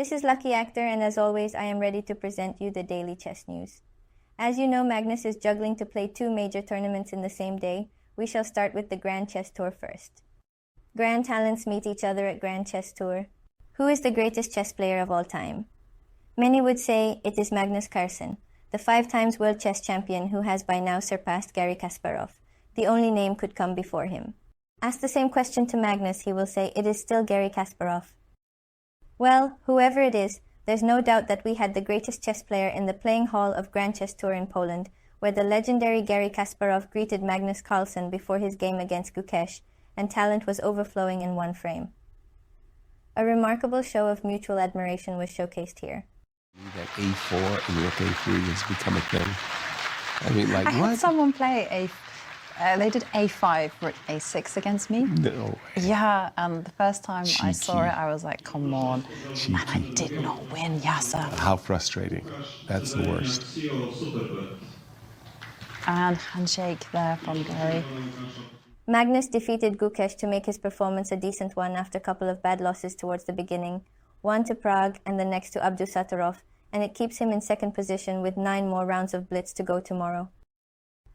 This is Lucky Actor, and as always, I am ready to present you the daily chess news. As you know, Magnus is juggling to play 2 major tournaments in the same day. We shall start with the Grand Chess Tour first. Grand talents meet each other at Grand Chess Tour. Who is the greatest chess player of all time? Many would say it is Magnus Carlsen, the 5 times world chess champion who has by now surpassed Garry Kasparov. The only name could come before him. Ask the same question to Magnus, he will say it is still Garry Kasparov. Well, whoever it is, there's no doubt that we had the greatest chess player in the playing hall of Grand Chess Tour in Poland, where the legendary Garry Kasparov greeted Magnus Carlsen before his game against Gukesh, and talent was overflowing in one frame. A remarkable show of mutual admiration was showcased here. That A4 and rook A3 has become a thing. I mean, like, I what? had someone play they did A5, rook A6 against me. No way. Yeah, and the first time I saw Cheeky. it, I was like, come on. Cheeky. And I did not win, Yasser. How frustrating. That's the worst. And handshake there from Garry. Magnus defeated Gukesh to make his performance a decent one after a couple of bad losses towards the beginning, one to Prague and the next to Abdusattorov, and it keeps him in second position with 9 more rounds of Blitz to go tomorrow.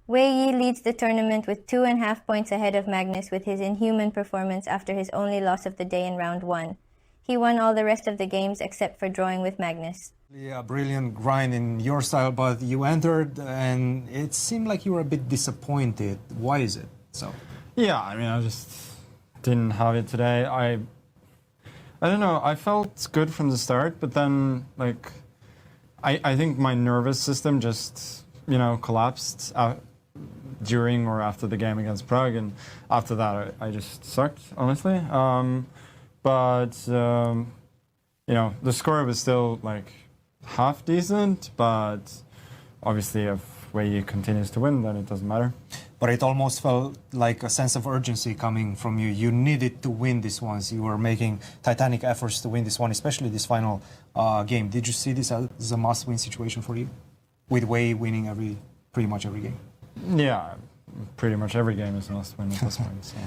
Wei Yi leads the tournament with 2.5 points ahead of Magnus with his inhuman performance after his only loss of the day in round 1. He won all the rest of the games except for drawing with Magnus. A brilliant grind in your style, but you entered and it seemed like you were a bit disappointed. Why is it so? Yeah, I mean, I just didn't have it today. I don't know, I felt good from the start, but then, like, I think my nervous system just, collapsed during or after the game against Prague, and after that I just sucked, honestly. The score was still, like, half decent, but obviously if Wei continues to win, then it doesn't matter. But it almost felt like a sense of urgency coming from you. You needed to win this one. You were making titanic efforts to win this one, especially this final game. Did you see this as a must-win situation for you? With Wei winning pretty much every game? Yeah, pretty much every game is a must-win at this point. So.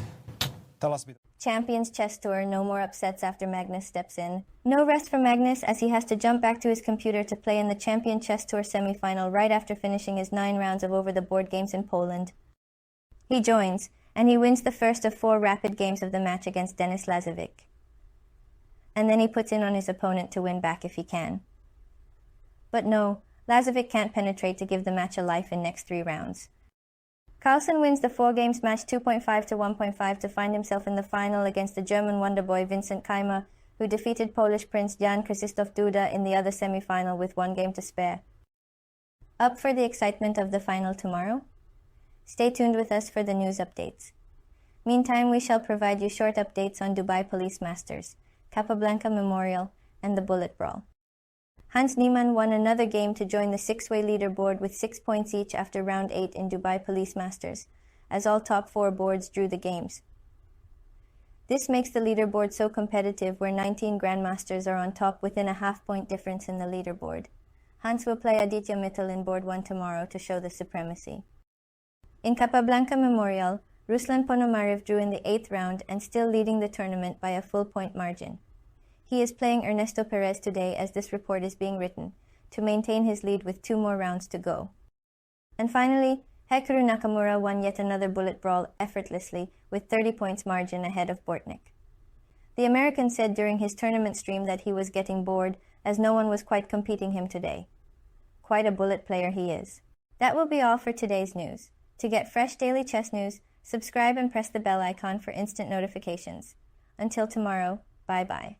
Tell us a bit. Champions Chess Tour, no more upsets after Magnus steps in. No rest for Magnus as he has to jump back to his computer to play in the Champion Chess Tour semi-final right after finishing his 9 rounds of over-the-board games in Poland. He joins, and he wins the first of 4 rapid games of the match against Denis Lazovic. And then he puts in on his opponent to win back if he can. But no, Lazovic can't penetrate to give the match a life in next 3 rounds. Carlsen wins the 4 games match 2.5 to 1.5 to find himself in the final against the German wonderboy Vincent Keymer, who defeated Polish Prince Jan Krzysztof Duda in the other semi-final with 1 game to spare. Up for the excitement of the final tomorrow? Stay tuned with us for the news updates. Meantime, we shall provide you short updates on Dubai Police Masters, Capablanca Memorial, and the Bullet Brawl. Hans Niemann won another game to join the 6-way leaderboard with 6 points each after round 8 in Dubai Police Masters, as all top 4 boards drew the games. This makes the leaderboard so competitive where 19 grandmasters are on top within a half-point difference in the leaderboard. Hans will play Aditya Mittal in board 1 tomorrow to show the supremacy. In Capablanca Memorial, Ruslan Ponomarev drew in the 8th round and still leading the tournament by a full point margin. He is playing Ernesto Perez today as this report is being written, to maintain his lead with 2 more rounds to go. And finally, Hikaru Nakamura won yet another bullet brawl effortlessly with 30 points margin ahead of Bortnik. The American said during his tournament stream that he was getting bored as no one was quite competing him today. Quite a bullet player he is. That will be all for today's news. To get fresh daily chess news, subscribe and press the bell icon for instant notifications. Until tomorrow, bye-bye.